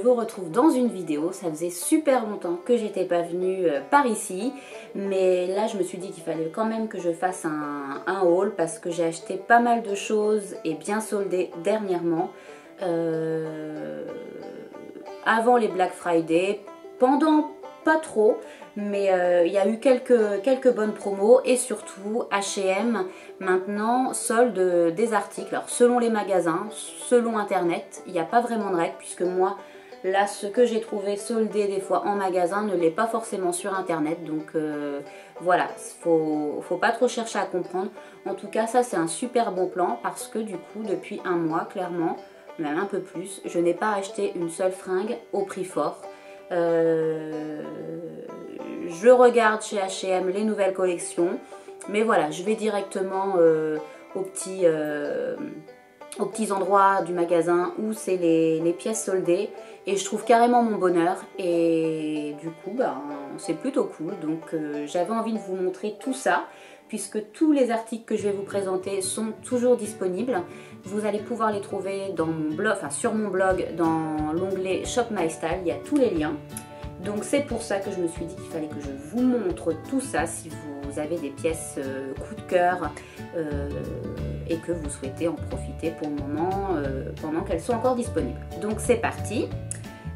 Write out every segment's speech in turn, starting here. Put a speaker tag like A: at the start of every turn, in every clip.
A: vous retrouve dans une vidéo. Ça faisait super longtemps que j'étais pas venue par ici, mais là je me suis dit qu'il fallait quand même que je fasse un haul parce que j'ai acheté pas mal de choses et bien soldé dernièrement, avant les Black Friday, pendant pas trop, mais il y a eu quelques bonnes promos et surtout H&M maintenant solde des articles. Alors selon les magasins, selon internet, il n'y a pas vraiment de règle puisque moi là ce que j'ai trouvé soldé des fois en magasin ne l'est pas forcément sur internet, donc voilà, faut pas trop chercher à comprendre. En tout cas ça c'est un super bon plan parce que du coup depuis un mois clairement, même un peu plus, je n'ai pas acheté une seule fringue au prix fort. Je regarde chez H&M les nouvelles collections, mais voilà, je vais directement aux petits endroits du magasin où c'est les pièces soldées et je trouve carrément mon bonheur et du coup c'est plutôt cool. Donc j'avais envie de vous montrer tout ça puisque tous les articles que je vais vous présenter sont toujours disponibles. Vous allez pouvoir les trouver dans mon blog, enfin sur mon blog, dans l'onglet Shop My Style, il y a tous les liens. Donc c'est pour ça que je me suis dit qu'il fallait que je vous montre tout ça si vous avez des pièces coup de cœur et que vous souhaitez en profiter pour le moment pendant qu'elles sont encore disponibles. Donc c'est parti.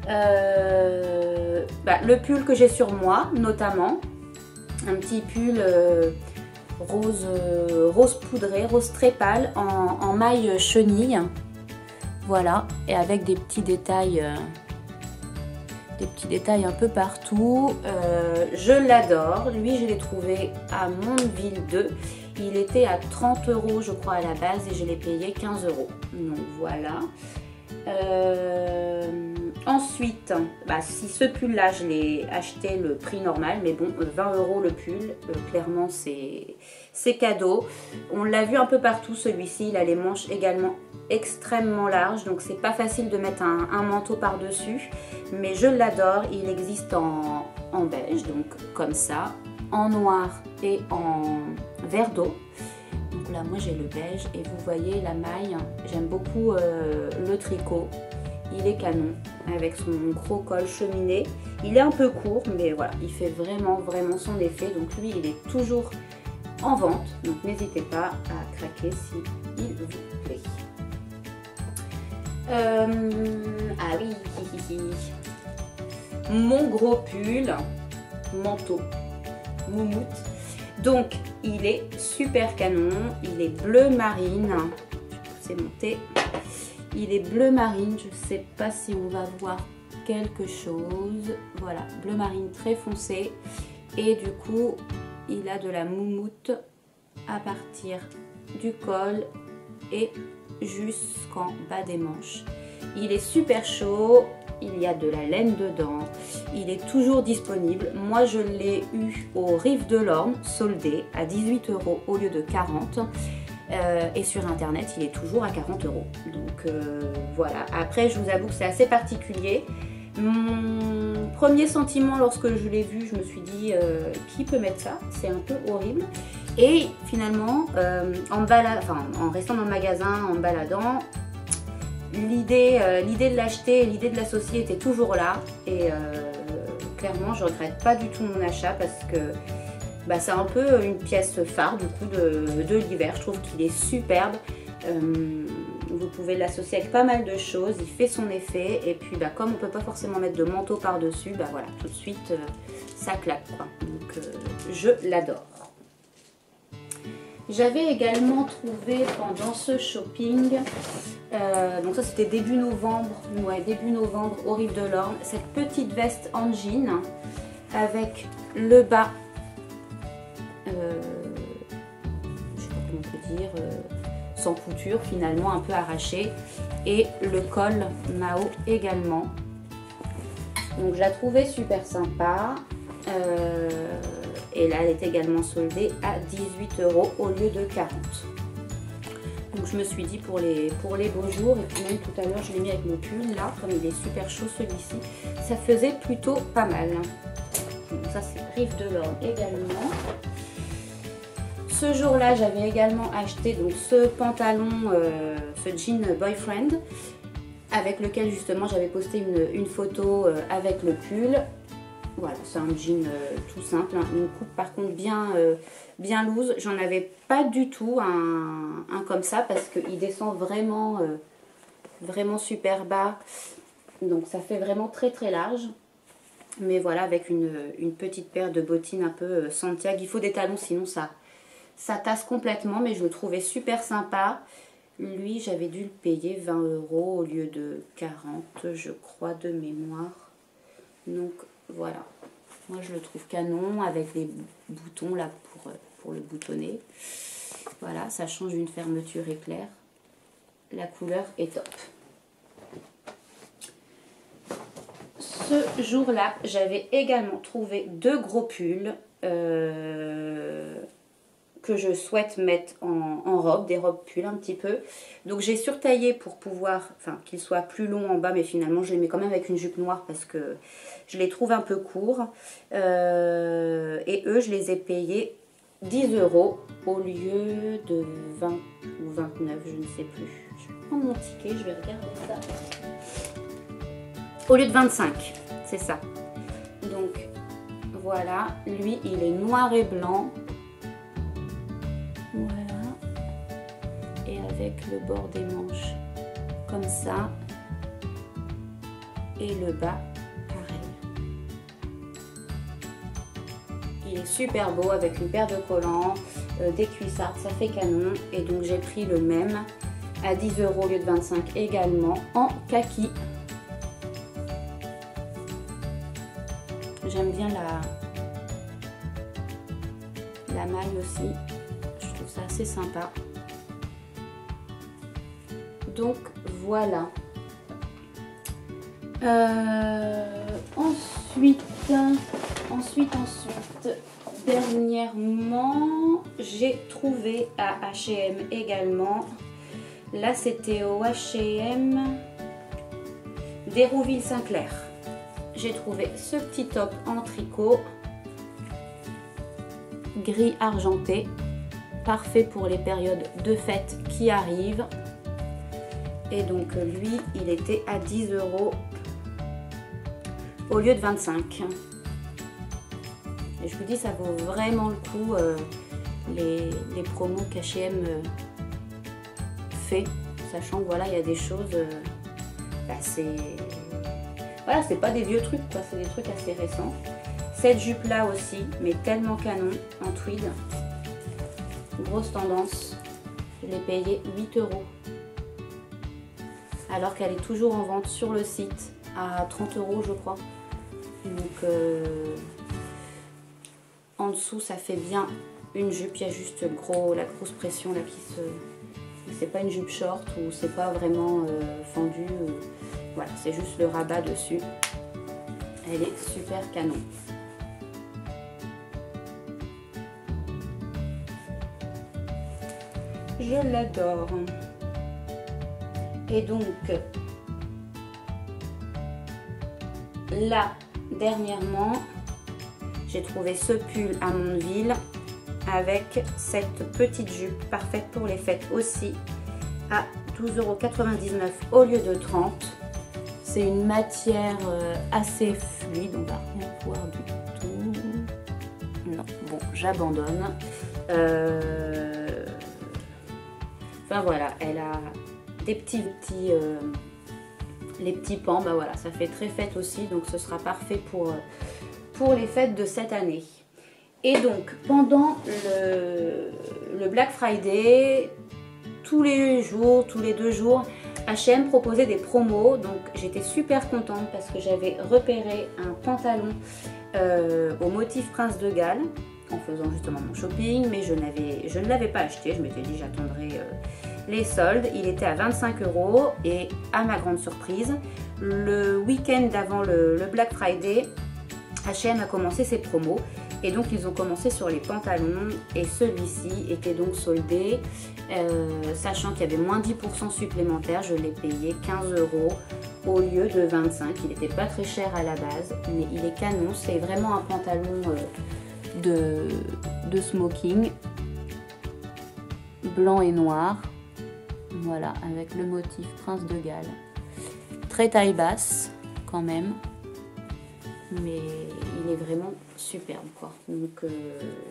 A: Le pull que j'ai sur moi notamment, un petit pull rose poudré, rose très pâle en maille chenille, voilà, et avec des petits détails un peu partout. Je l'adore, lui je l'ai trouvé à Mondeville 2, il était à 30 € je crois à la base et je l'ai payé 15 €, donc voilà. Ensuite, si ce pull là je l'ai acheté le prix normal, mais bon 20 € le pull, clairement c'est cadeau. On l'a vu un peu partout celui-ci, il a les manches également extrêmement larges, donc c'est pas facile de mettre un manteau par dessus, mais je l'adore. Il existe en beige, donc comme ça, en noir et en vert d'eau. Donc là moi j'ai le beige et vous voyez la maille, j'aime beaucoup le tricot. Il est canon avec son gros col cheminé. Il est un peu court mais voilà, il fait vraiment son effet. Donc lui il est toujours en vente, donc n'hésitez pas à craquer si il vous plaît. Ah oui, mon gros pull manteau moumoute. Donc il est super canon, il est bleu marine. Je vais pousser monter. Il est bleu marine, je ne sais pas si on va voir quelque chose. Voilà, bleu marine très foncé. Et du coup, il a de la moumoute à partir du col et jusqu'en bas des manches. Il est super chaud, il y a de la laine dedans. Il est toujours disponible. Moi, je l'ai eu au Rive de l'Orne, soldé à 18 € au lieu de 40 €. Et sur internet il est toujours à 40 €, donc voilà. Après je vous avoue que c'est assez particulier. Mon premier sentiment lorsque je l'ai vu, je me suis dit qui peut mettre ça, c'est un peu horrible. Et finalement en restant dans le magasin, en me baladant, l'idée de l'acheter, l'idée de l'associer était toujours là et clairement je regrette pas du tout mon achat parce que c'est un peu une pièce phare du coup de l'hiver. Je trouve qu'il est superbe. Vous pouvez l'associer avec pas mal de choses. Il fait son effet. Et puis comme on ne peut pas forcément mettre de manteau par dessus, voilà, tout de suite ça claque quoi. Donc je l'adore. J'avais également trouvé pendant ce shopping, donc ça c'était début novembre, au Rive de l'Orne, cette petite veste en jean avec le bas. Je sais pas comment on peut dire, sans couture finalement, un peu arraché, et le col Mao également. Donc je la trouvais super sympa et là elle est également soldée à 18 € au lieu de 40 €. Donc je me suis dit pour les beaux jours, et puis même tout à l'heure je l'ai mis avec mon pull là, comme il est super chaud celui-ci, ça faisait plutôt pas mal. Donc ça c'est Rive de l'Orne également. Ce jour-là, j'avais également acheté donc ce pantalon, ce jean boyfriend avec lequel justement j'avais posté une photo avec le pull. Voilà, c'est un jean tout simple, hein. Une coupe par contre bien loose. J'en avais pas du tout un comme ça parce qu'il descend vraiment, vraiment super bas. Donc ça fait vraiment très très large. Mais voilà, avec une petite paire de bottines un peu Santiago. Il faut des talons, sinon ça tasse complètement. Mais je le trouvais super sympa. Lui, j'avais dû le payer 20 € au lieu de 40, je crois, de mémoire. Donc voilà. Moi, je le trouve canon avec les boutons là pour le boutonner. Voilà, ça change d'une fermeture éclair. La couleur est top. Ce jour-là, j'avais également trouvé 2 gros pulls que je souhaite mettre en robe, des robes pulls un petit peu. Donc j'ai surtaillé pour pouvoir, enfin qu'ils soient plus longs en bas, mais finalement je les mets quand même avec une jupe noire parce que je les trouve un peu courts. Et eux, je les ai payés 10 € au lieu de 20 ou 29, je ne sais plus. Je vais prendre mon ticket, je vais regarder ça. Au lieu de 25, c'est ça. Donc voilà, lui il est noir et blanc. Voilà. Et avec le bord des manches comme ça. Et le bas, pareil. Il est super beau avec une paire de collants, des cuissardes, ça fait canon. Et donc j'ai pris le même à 10 € au lieu de 25 également en kaki. J'aime bien la maille aussi. Je trouve ça assez sympa. Donc voilà. Ensuite, dernièrement, j'ai trouvé à H&M également. Là, c'était au H&M d'Hérouville-Saint-Clair. J'ai trouvé ce petit top en tricot gris argenté, parfait pour les périodes de fête qui arrivent. Et donc lui, il était à 10 € au lieu de 25. Et je vous dis, ça vaut vraiment le coup les promos qu'H&M fait, sachant que voilà, il y a des choses, voilà, c'est pas des vieux trucs quoi, c'est des trucs assez récents. Cette jupe là aussi, mais tellement canon, en tweed. Grosse tendance. Je l'ai payée 8 €. Alors qu'elle est toujours en vente sur le site à 30 € je crois. Donc en dessous ça fait bien une jupe. Il y a juste la grosse pression là qui se... C'est pas une jupe short ou c'est pas vraiment fendu. Voilà, c'est juste le rabat dessus. Elle est super canon. Je l'adore. Et donc, là, dernièrement, j'ai trouvé ce pull à Mondeville avec cette petite jupe parfaite pour les fêtes aussi à 12,99 € au lieu de 30 €. C'est une matière assez fluide, on va rien voir du tout. Non, bon, j'abandonne. Enfin voilà, elle a des les petits pans, bah voilà, ça fait très fête aussi, donc ce sera parfait pour les fêtes de cette année. Et donc pendant le Black Friday, tous les jours, tous les 2 jours, H&M proposait des promos, donc j'étais super contente parce que j'avais repéré un pantalon au motif Prince de Galles en faisant justement mon shopping, mais je ne l'avais pas acheté. Je m'étais dit j'attendrai les soldes. Il était à 25 € et à ma grande surprise, le week-end d'avant le Black Friday, H&M a commencé ses promos. Et donc ils ont commencé sur les pantalons et celui-ci était donc soldé, sachant qu'il y avait moins 10% supplémentaire. Je l'ai payé 15 € au lieu de 25. Il n'était pas très cher à la base, mais il est canon. C'est vraiment un pantalon de smoking, blanc et noir, voilà, avec le motif Prince de Galles. très taille basse quand même, mais il est vraiment superbe quoi. Donc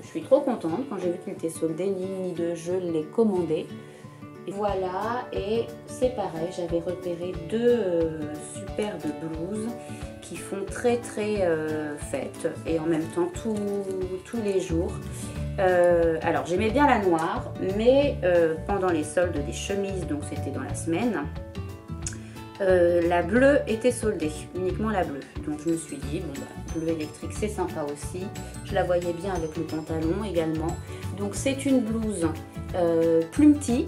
A: je suis trop contente. Quand j'ai vu qu'il était soldé, ni de je l'ai commandé. Et voilà, et c'est pareil, j'avais repéré deux superbes blouses qui font très fête et en même temps tous les jours. Alors j'aimais bien la noire, mais pendant les soldes des chemises, donc c'était dans la semaine, la bleue était soldée, uniquement la bleue. Donc je me suis dit, bon bah, bleu électrique c'est sympa aussi. Je la voyais bien avec le pantalon également. Donc c'est une blouse plumetie,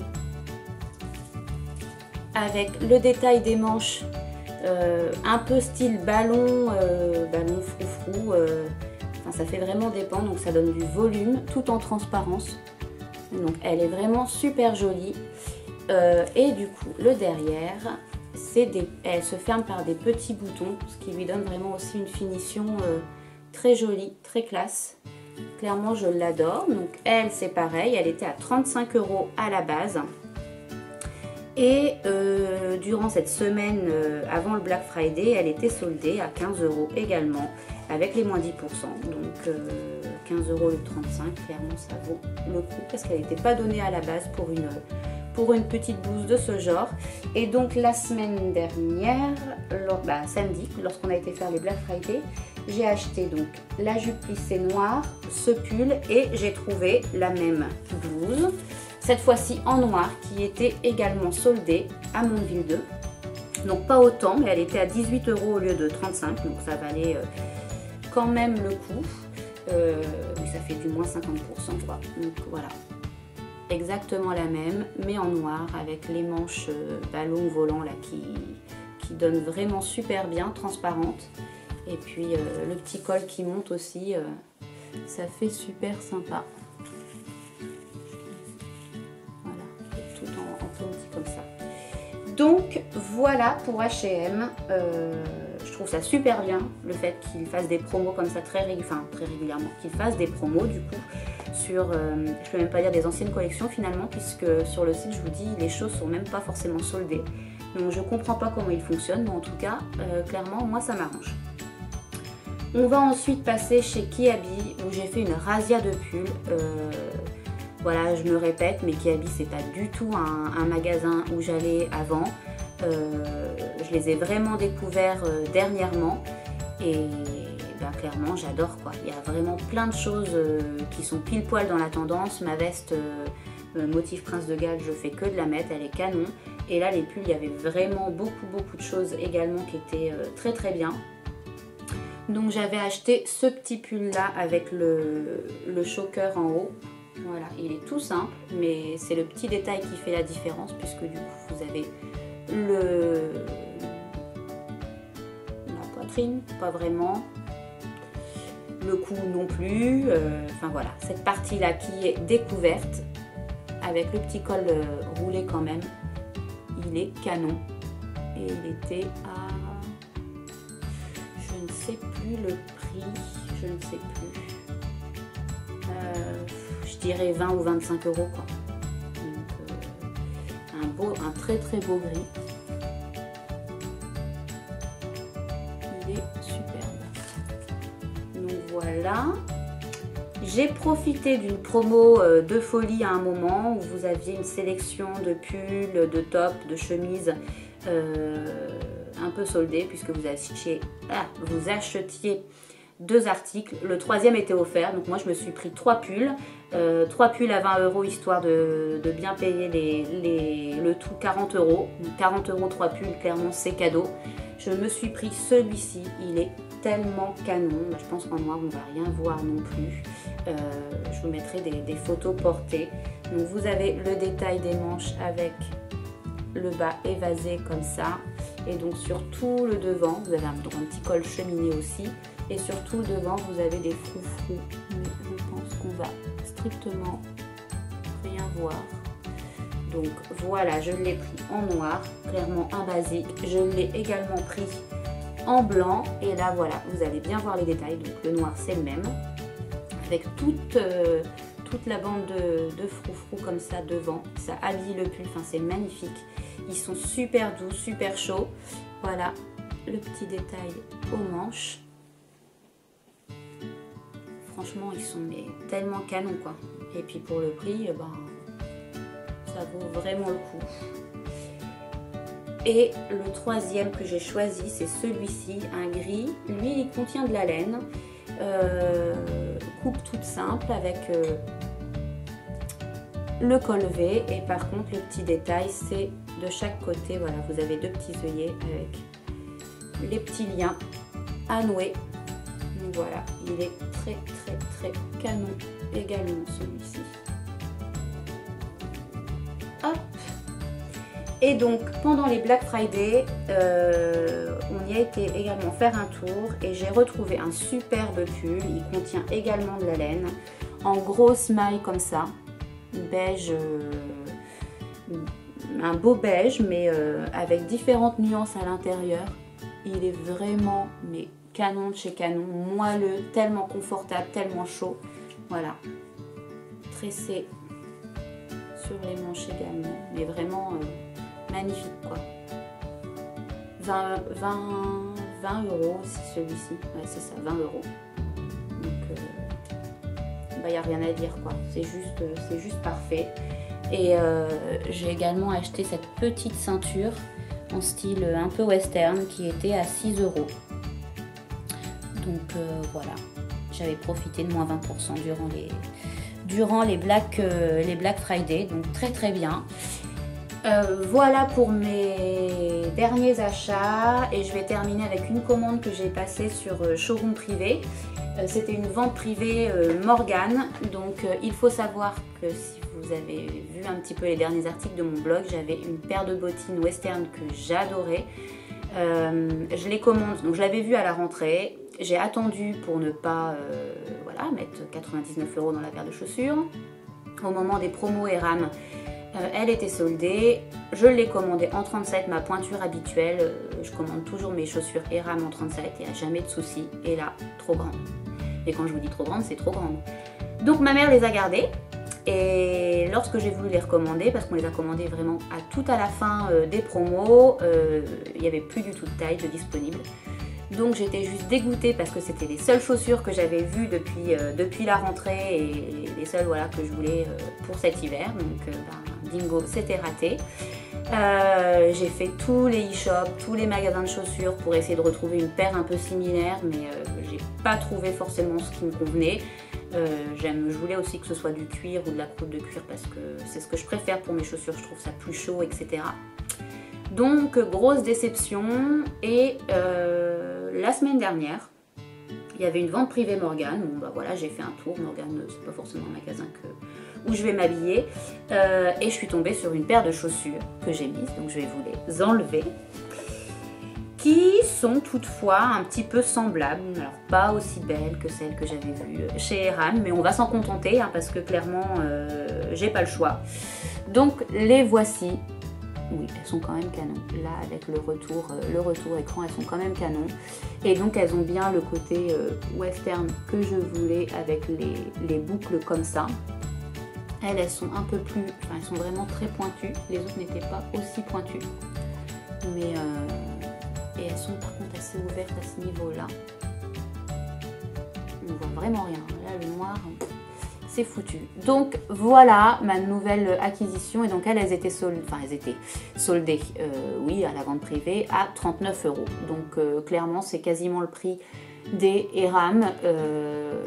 A: avec le détail des manches un peu style ballon, ballon froufrou. Enfin, ça fait vraiment des pans, donc ça donne du volume tout en transparence. Donc elle est vraiment super jolie. Et du coup le derrière, elle se ferme par des petits boutons, ce qui lui donne vraiment aussi une finition très jolie, très classe. Clairement je l'adore. Donc elle c'est pareil, elle était à 35 € à la base. Et durant cette semaine avant le Black Friday, elle était soldée à 15 € également, avec les moins 10%. Donc 15 € le 35, clairement ça vaut le coup, parce qu'elle n'était pas donnée à la base pour une petite blouse de ce genre. Et donc la semaine dernière, samedi, lorsqu'on a été faire les Black Friday, j'ai acheté donc la jupe plissée noire, ce pull, et j'ai trouvé la même blouse, cette fois-ci en noir, qui était également soldée à Mondeville 2. Donc pas autant, mais elle était à 18 € au lieu de 35, donc ça valait quand même le coup. Ça fait du moins 50% quoi. Donc voilà, exactement la même, mais en noir, avec les manches ballon volant là qui donnent vraiment super bien, transparentes. Et puis le petit col qui monte aussi, ça fait super sympa. Comme ça. Donc voilà pour H&M. Je trouve ça super bien le fait qu'ils fassent des promos comme ça très régulièrement, qu'ils fassent des promos du coup sur, je peux même pas dire des anciennes collections finalement, puisque sur le site je vous dis les choses sont même pas forcément soldées. Donc je comprends pas comment ils fonctionnent, mais en tout cas clairement moi ça m'arrange. On va ensuite passer chez Kiabi où j'ai fait une razzia de pulls. Voilà, je me répète, mais Kiabi c'est pas du tout un magasin où j'allais avant. Je les ai vraiment découverts dernièrement et clairement j'adore quoi. Il y a vraiment plein de choses qui sont pile poil dans la tendance. Ma veste motif Prince de Galles, je fais que de la mettre, elle est canon. Et là les pulls, il y avait vraiment beaucoup de choses également qui étaient très bien. Donc j'avais acheté ce petit pull là avec le choker en haut. Voilà, il est tout simple, mais c'est le petit détail qui fait la différence, puisque du coup vous avez la poitrine, pas vraiment, le cou non plus, enfin voilà, cette partie là qui est découverte, avec le petit col roulé quand même, il est canon, et il était à, je ne sais plus le prix, je ne sais plus. Je dirais 20 ou 25 € quoi. Donc, un très beau gris. Il est superbe. Donc voilà. J'ai profité d'une promo de folie à un moment où vous aviez une sélection de pulls, de tops, de chemises un peu soldées, puisque vous achetiez 2 articles, le 3e était offert, donc moi je me suis pris 3 pulls, 3 pulls à 20 € histoire de bien payer le tout 40 €, donc 40 € 3 pulls, clairement c'est cadeau. Je me suis pris celui-ci, il est tellement canon, je pense qu'en noir on va rien voir non plus. Je vous mettrai des photos portées. Donc vous avez le détail des manches avec le bas évasé comme ça, et donc sur tout le devant vous avez un petit col cheminé aussi. Et sur tout le devant, vous avez des froufrous. Mais je pense qu'on va strictement rien voir. Donc voilà, je l'ai pris en noir, clairement un basique. Je l'ai également pris en blanc. Et là, voilà, vous allez bien voir les détails. Donc le noir, c'est le même. Avec toute la bande de froufrous comme ça devant. Ça habille le pull, enfin c'est magnifique. Ils sont super doux, super chauds. Voilà le petit détail aux manches. Franchement, ils sont mais, tellement canons quoi. Et puis pour le prix, ben, ça vaut vraiment le coup. Et le troisième que j'ai choisi, c'est celui-ci, un gris. Lui, il contient de la laine. Coupe toute simple avec le col V. Et par contre, le petit détail, c'est de chaque côté. Voilà, vous avez deux petits œillets avec les petits liens à nouer. Donc voilà, il est très très très canon également celui-ci. Hop. Et donc pendant les Black Friday, on y a été également faire un tour et j'ai retrouvé un superbe pull. Il contient également de la laine en grosse maille comme ça, beige, un beau beige mais avec différentes nuances à l'intérieur. Il est vraiment mais canon de chez canon, moelleux, tellement confortable, tellement chaud. Voilà, tressé sur les manches également, mais vraiment magnifique quoi. 20 € aussi celui-ci, ouais c'est ça, 20 €. Donc bah, y a rien à dire quoi, c'est juste parfait. Et j'ai également acheté cette petite ceinture en style un peu western qui était à 6 €. Donc voilà, j'avais profité de moins 20% durant les Black Friday, donc très très bien. Voilà pour mes derniers achats et je vais terminer avec une commande que j'ai passée sur Showroom Privé. C'était une vente privée Morgane, donc il faut savoir que si vous avez vu un petit peu les derniers articles de mon blog, j'avais une paire de bottines western que j'adorais. Je les commande, donc je l'avais vue à la rentrée. J'ai attendu pour ne pas voilà, mettre 99 € dans la paire de chaussures. Au moment des promos Eram, elle était soldée. Je l'ai commandée en 37, ma pointure habituelle. Je commande toujours mes chaussures Eram en 37, il n'y a jamais de souci. Et là, trop grande. Et quand je vous dis trop grande, c'est trop grande. Donc ma mère les a gardées. Et lorsque j'ai voulu les recommander, parce qu'on les a commandées vraiment tout à la fin des promos, il n'y avait plus du tout de taille de disponible. Donc j'étais juste dégoûtée parce que c'était les seules chaussures que j'avais vues depuis la rentrée et les seules voilà, que je voulais pour cet hiver. Donc bingo, c'était raté. J'ai fait tous les e-shops, tous les magasins de chaussures pour essayer de retrouver une paire un peu similaire, mais j'ai pas trouvé forcément ce qui me convenait. Je voulais aussi que ce soit du cuir ou de la croûte de cuir parce que c'est ce que je préfère pour mes chaussures, je trouve ça plus chaud, etc. Donc grosse déception. Et la semaine dernière, il y avait une vente privée Morgane. Bon bah voilà, j'ai fait un tour. Morgane, c'est pas forcément un magasin où je vais m'habiller. Et je suis tombée sur une paire de chaussures que j'ai mises, donc je vais vous les enlever. Qui sont toutefois un petit peu semblables, alors pas aussi belles que celles que j'avais vues chez Eram, mais on va s'en contenter hein, parce que clairement j'ai pas le choix. Donc les voici. Oui, elles sont quand même canon. Là, avec le retour écran, elles sont quand même canon. Et donc, elles ont bien le côté western que je voulais avec les boucles comme ça. Elles sont un peu plus... Enfin, elles sont vraiment très pointues. Les autres n'étaient pas aussi pointues. Mais... et elles sont par contre assez ouvertes à ce niveau-là. On ne voit vraiment rien. Là, le noir... c'est foutu. Donc voilà ma nouvelle acquisition. Et donc elles étaient soldées, enfin elles étaient soldées, oui, à la vente privée à 39 €. Donc clairement c'est quasiment le prix des Eram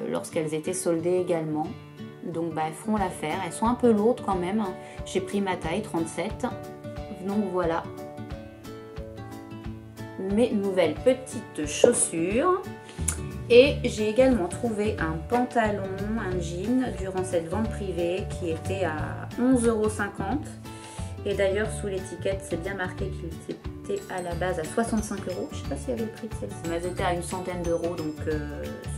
A: lorsqu'elles étaient soldées également. Donc bah, elles feront l'affaire. Elles sont un peu lourdes quand même. J'ai pris ma taille 37. Donc voilà mes nouvelles petites chaussures. Et j'ai également trouvé un pantalon, un jean, durant cette vente privée qui était à 11,50 €. Et d'ailleurs, sous l'étiquette, c'est bien marqué qu'il était à la base à 65 €. Je ne sais pas s'il y avait le prix de celle-ci. Mais elles étaient à une centaine d'euros, donc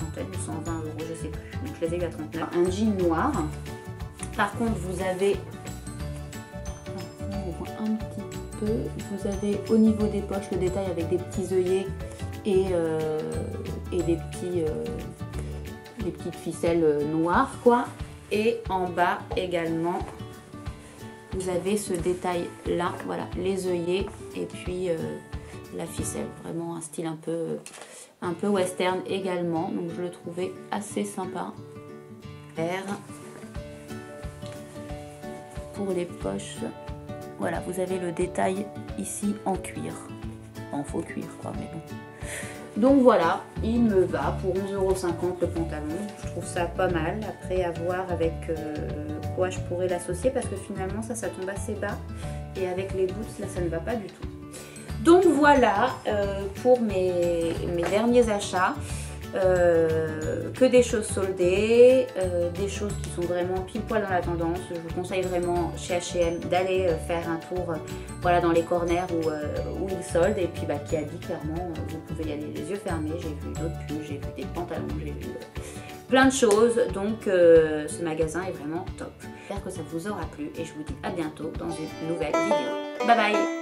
A: centaine ou 120 €, je ne sais plus. Donc je les ai eu à 39 €. Un jean noir. Par contre, vous avez... on voit un petit peu. Vous avez au niveau des poches le détail avec des petits œillets et des petites ficelles noires quoi. Et en bas également vous avez ce détail là, voilà, les œillets et puis la ficelle, vraiment un style un peu western également, donc je le trouvais assez sympa. Pour les poches, voilà, vous avez le détail ici en cuir, en faux cuir quoi, mais bon. Donc voilà, il me va pour 11,50 € le pantalon, je trouve ça pas mal. Après à voir avec quoi je pourrais l'associer parce que finalement ça tombe assez bas et avec les boots là ça ne va pas du tout. Donc voilà pour mes derniers achats, que des choses soldées, des choses qui sont vraiment pile poil dans la tendance. Je vous conseille vraiment chez H&M d'aller faire un tour voilà, dans les corners où ils soldent et puis qui a dit clairement vous pouvez y aller les yeux fermés. J'ai vu d'autres pulls, j'ai vu des pantalons, j'ai vu plein de choses, donc ce magasin est vraiment top. J'espère que ça vous aura plu et je vous dis à bientôt dans une nouvelle vidéo. Bye bye.